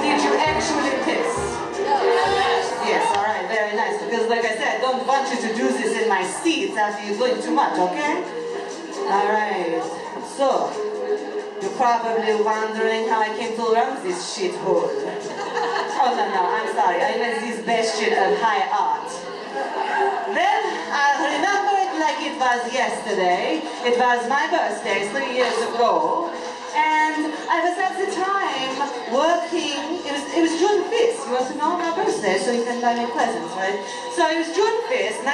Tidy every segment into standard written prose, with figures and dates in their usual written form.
Did you actually piss? Yes, alright, very nice. Because like I said, I don't want you to do this in my seats after you drink too much, okay? Alright, so, you're probably wondering how I came to run this shithole. Oh no, I'm sorry, I meant this bastion of high art. Well, I remember it like it was yesterday. It was my birthday 3 years ago. And I was at the time working, it was June 5th, you want to know my birthday so you can buy me presents, right? So it was June 5th,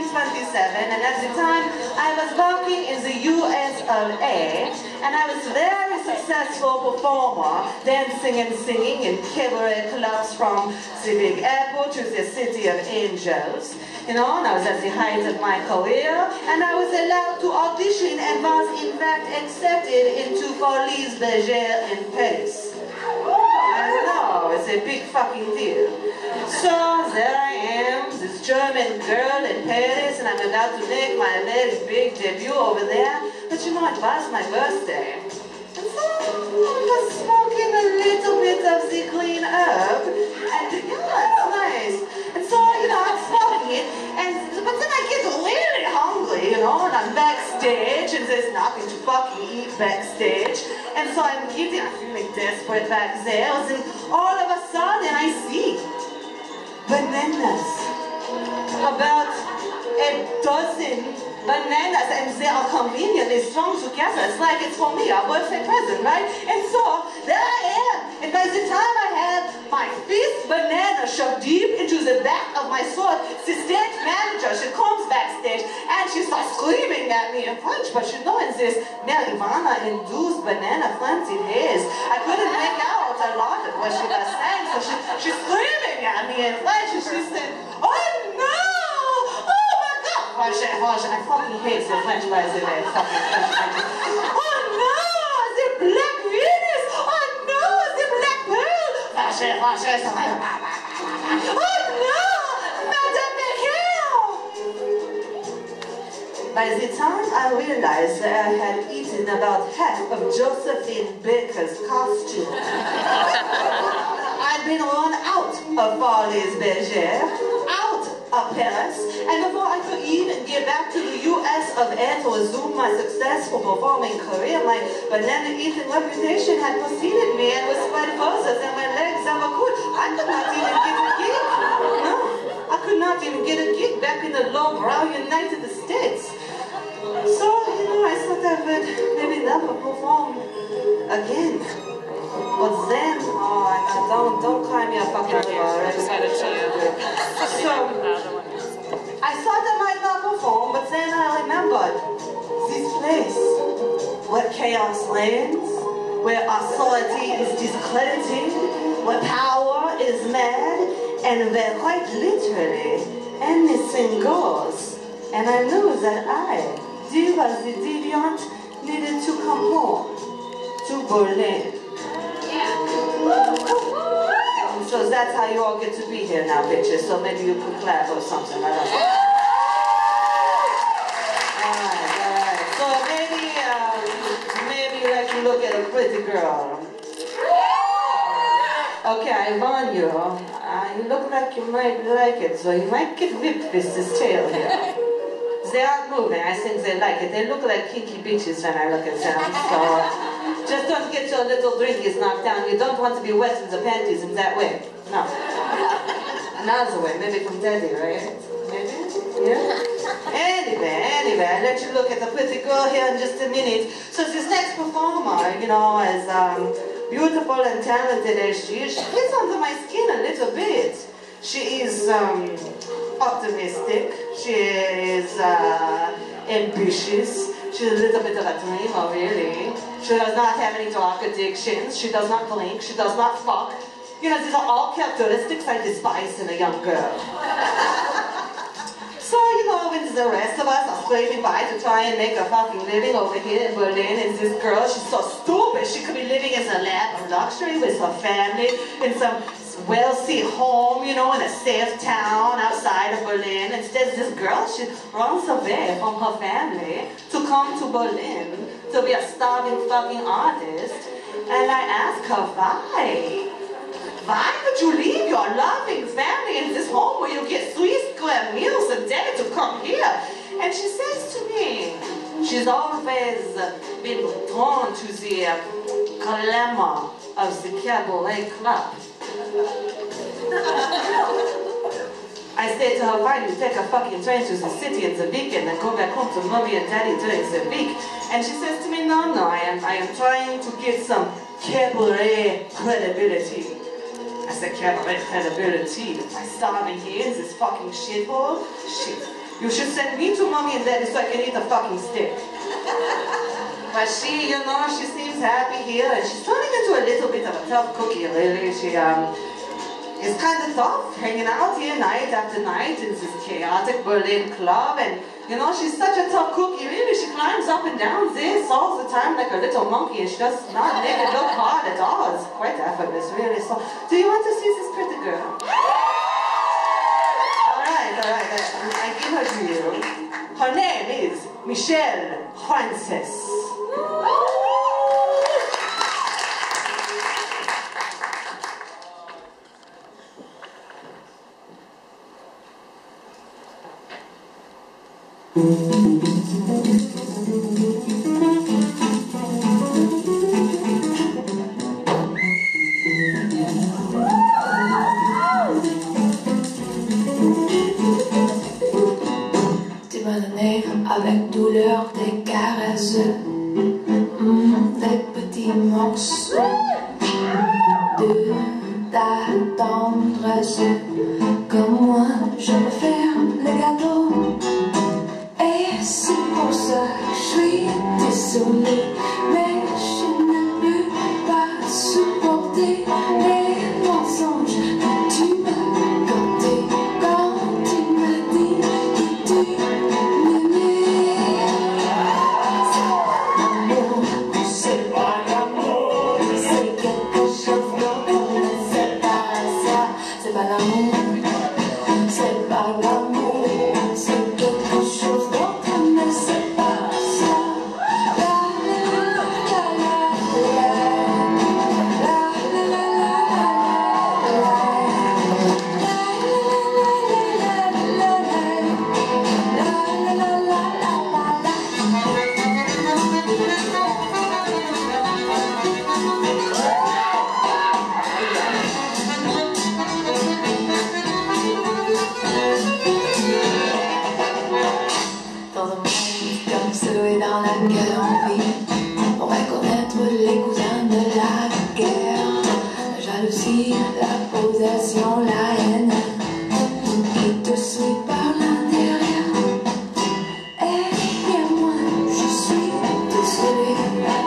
1927, and at the time I was working in the US of A, and I was a very successful performer, dancing and singing in cabaret clubs from the big airport to the city of angels. You know, and I was at the height of my career, and I was allowed to audition and was in fact accepted into Folies Bergère in Paris. I know, it's a big fucking deal. So there I am, this German girl in Paris, and I'm about to make my very big debut over there. But you know, it was my birthday. And so I was smoking a little bit of the clean herb, and yeah, it's nice. And so, you know, I'm smoking it, but then I get really hungry, you know, and I'm backstage, and there's nothing to fucking eat backstage. And so I'm feeling desperate back there, and all of a sudden I see bananas. About a dozen bananas, and they are conveniently strung together. It's like it's for me, a birthday present, right? And so, there I am. And by the time I had my fifth banana shoved deep into the back of my sword, the stage manager, she comes backstage, and she starts screaming at me in French, but you know, in this marijuana-induced banana-frenzied haze, I couldn't make out a lot of what she was saying, so she's screaming at me in French, and she said, "Oh no! I fucking hate the French by the way. Fucking French. Oh no, the black Venus! Oh no, the black pearl! Oh no, Madame Michele! By the time I realized that I had eaten about half of Josephine Baker's costume, I'd been run out of Folies Bergère, out of Paris, and before I could even get back to the US of A to resume my successful performing career, my banana-eating reputation had preceded me and was spread further than my legs ever could. I could not even get a gig. No, I could not even get a gig back in the lowbrow United States. So, you know, I thought I would maybe never perform again. But then, oh, don't cry me a fucking river. So, I thought I might not perform, but then I remembered this place where chaos reigns, where authority is discredited, where power is mad, and where quite literally anything goes. And I knew that I, Diva Le Deviant, needed to come home to Berlin. So that's how you all get to be here now, bitches. So maybe you could clap or something. I don't know. Alright. So maybe you like to look at a pretty girl. Okay, I warn you. You look like you might like it, so you might get whipped with this tail here. They aren't moving. I think they like it. They look like kinky bitches when I look at them. So. Just don't get your little drinkies knocked down. You don't want to be wet in the panties in that way. No. Another way, maybe from Daddy, right? Maybe? Yeah? Anyway, I'll let you look at the pretty girl here in just a minute. So this next performer, you know, as beautiful and talented as she is, she gets under my skin a little bit. She is optimistic. She is ambitious. She's a little bit of a dreamer, really. She does not have any drug addictions. She does not drink. She does not fuck. You know, these are all characteristics I despise in a young girl. So, you know, when the rest of us are scraping by to try and make a fucking living over here in Berlin, and this girl, she's so stupid. She could be living in a lap of luxury with her family in some wealthy home, you know, in a safe town outside of Berlin. Instead, this girl, she runs away from her family to come to Berlin to be a starving fucking artist. And I ask her, why? Why would you leave your loving family in this home where you get 3 square meals a day to come here? And she says to me, she's always been drawn to the glamour of the cabaret club. I say to her, why don't you take a fucking train to the city in the weekend and go back home to mommy and daddy during the week? And she says to me, no, I am trying to get some cabaret credibility. I said, cabaret credibility? Am I starving here in this fucking shithole? Shit. You should send me to mommy and daddy so I can eat a fucking stick. But she, you know, she seems happy here and she's turning into a little bit of a tough cookie, really. She, it's kind of tough hanging out here night after night in this chaotic Berlin club, and you know, she's such a tough cookie, really. She climbs up and down this all the time like a little monkey, and she does not make it look hard at all. It's quite effortless, really. So, do you want to see this pretty girl? Alright, I give her to you. Her name is Michele Frances. Tu m'as donné avec douleur des caresses, des petits morceaux de ta tendresse. Comme moi, je préfère les gâteaux. Et c'est pour ça que je suis désolée, mais je ne peux pas supporter les mensonges que tu m'as contés quand tu m'as dit que tu m'aimais. C'est pas l'amour, c'est quelque chose d'autre, mais c'est pas ça. C'est pas l'amour, c'est pas l'amour, c'est quelque chose d'autre, mais c'est pas ça. Dans un monde comme celui dans lequel on vit, on va connaître les cousins de la guerre, la jalousie, la possession, la haine qui te suit par l'intérieur. Et moi, je suis désolée,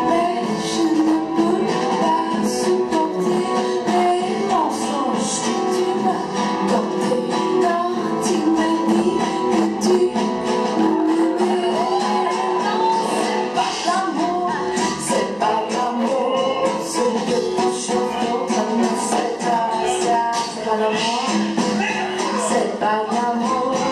mais je ne peux pas supporter les mensonges que tu m'as contés quand tu m'as dit que tu m'aimais. C'est pas l'amour, c'est quelque chose d'autre, mais c'est pas ça. C'est pas l'amour, c'est pas l'amour.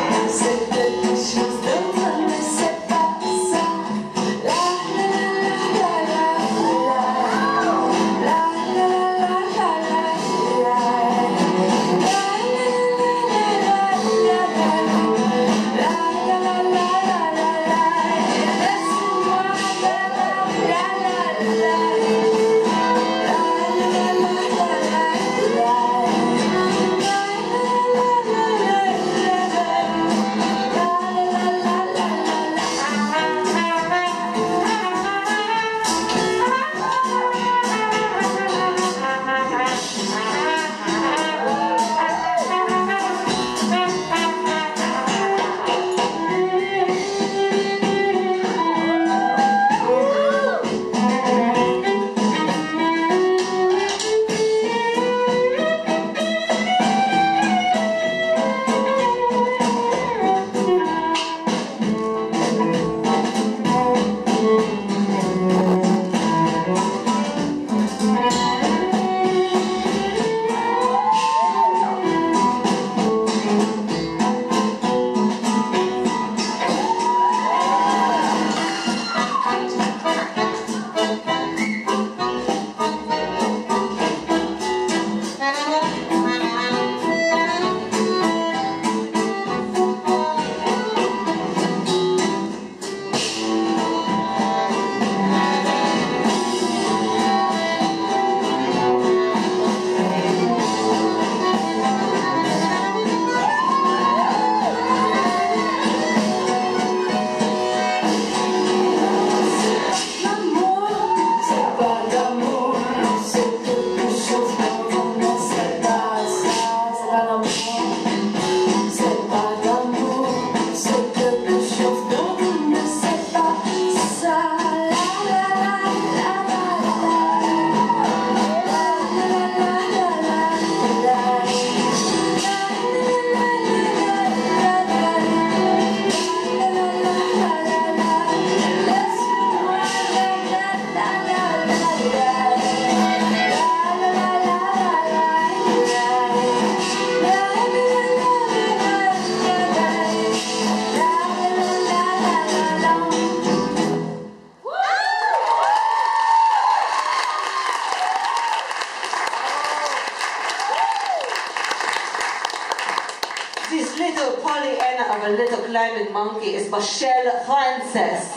this little Pollyanna of a little climbing monkey is Michele Frances.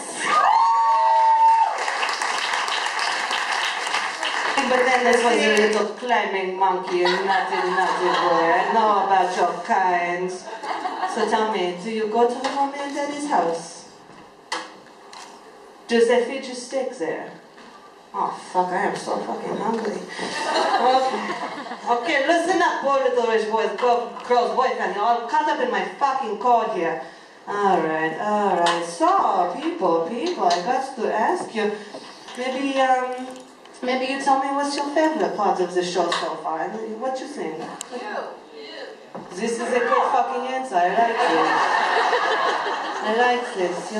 But then this was a little climbing monkey, a naughty boy. I know about your kind. So tell me, do you go to her mommy and daddy's house? Does they feed you steak there? Oh, fuck, I am so fucking hungry. Okay, listen up, poor little rich boys, girls, boyfriend. You're all caught up in my fucking code here. Alright. So, people, I got to ask you, maybe you tell me what's your favorite part of the show so far. What you think? This is a good fucking answer. I like this.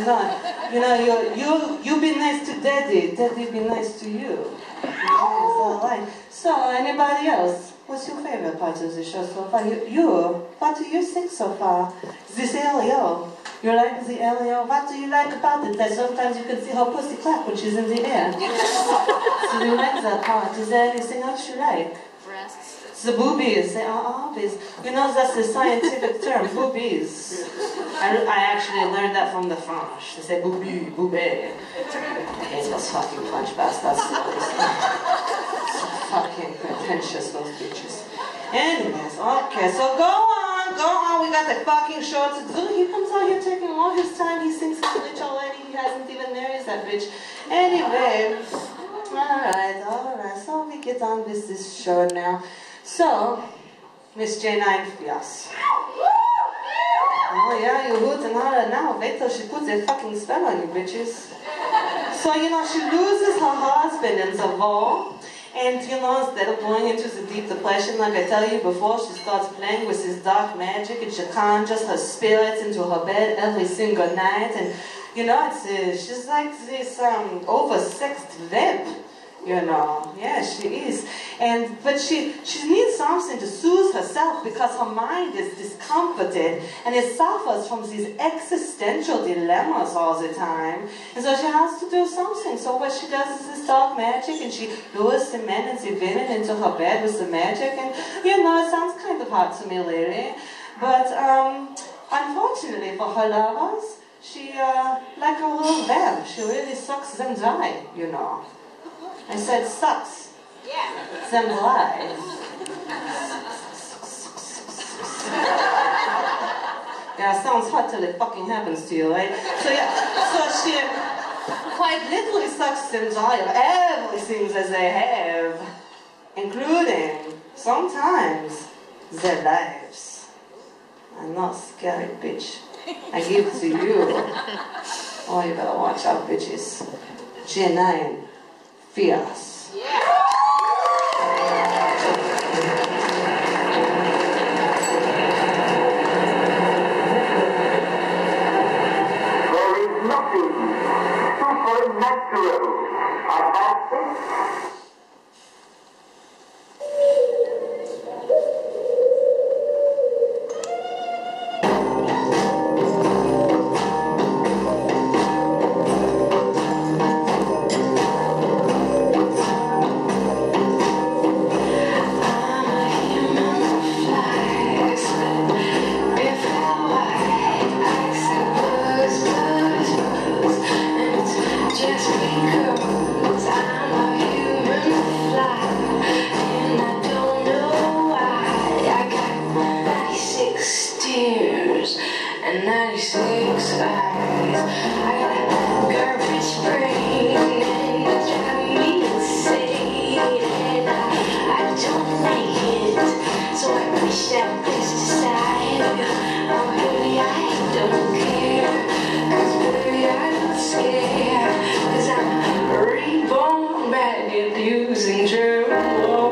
You be nice to Daddy. Daddy be nice to you. Alright. So, anybody else? What's your favorite part of the show so far? What do you think so far? This Ariel. You like the Ariel? What do you like about it? That sometimes you can see her pussy clap when she's in the air. So you like that part. Is there anything else you like? Breasts. The boobies. They are obvious. You know that's the scientific term, boobies. I actually learned that from the French. They say boobie, boobie. I hate those fucking French bastards. So fucking pretentious, those bitches. Anyways, okay, so go on. We got the fucking show to do. He comes out here taking all his time. He thinks he's rich already. He hasn't even married that bitch. Anyway, alright. So we get on with this show now. So, Miss J9 Fias. Oh yeah, you hoot and holler now. Wait till she puts a fucking spell on you, bitches. So, she loses her husband in the war. And, instead of going into the deep depression, like I tell you before, she starts playing with this dark magic and she conjures her spirits into her bed every single night. And, she's like this oversexed vamp, Yeah, she is. But she needs something to soothe herself because her mind is discomforted and it suffers from these existential dilemmas all the time. And so she has to do something. So what she does is this dark magic and she lures the men and the women into her bed with the magic. And, it sounds kind of hot to me lately. But unfortunately for her lovers, she, like a little vamp, she really sucks them dry, I said sucks. Yeah. Them dry. Yeah, sounds hot till it fucking happens to you, right? So she quite literally sucks them dry of everything that they have, including, sometimes, their lives. I'm not scary, bitch. I give it to you. Oh, you better watch out, bitches. J9. Fierce. Yeah. There is nothing supernatural about this. Cause I'm reborn bad at using German.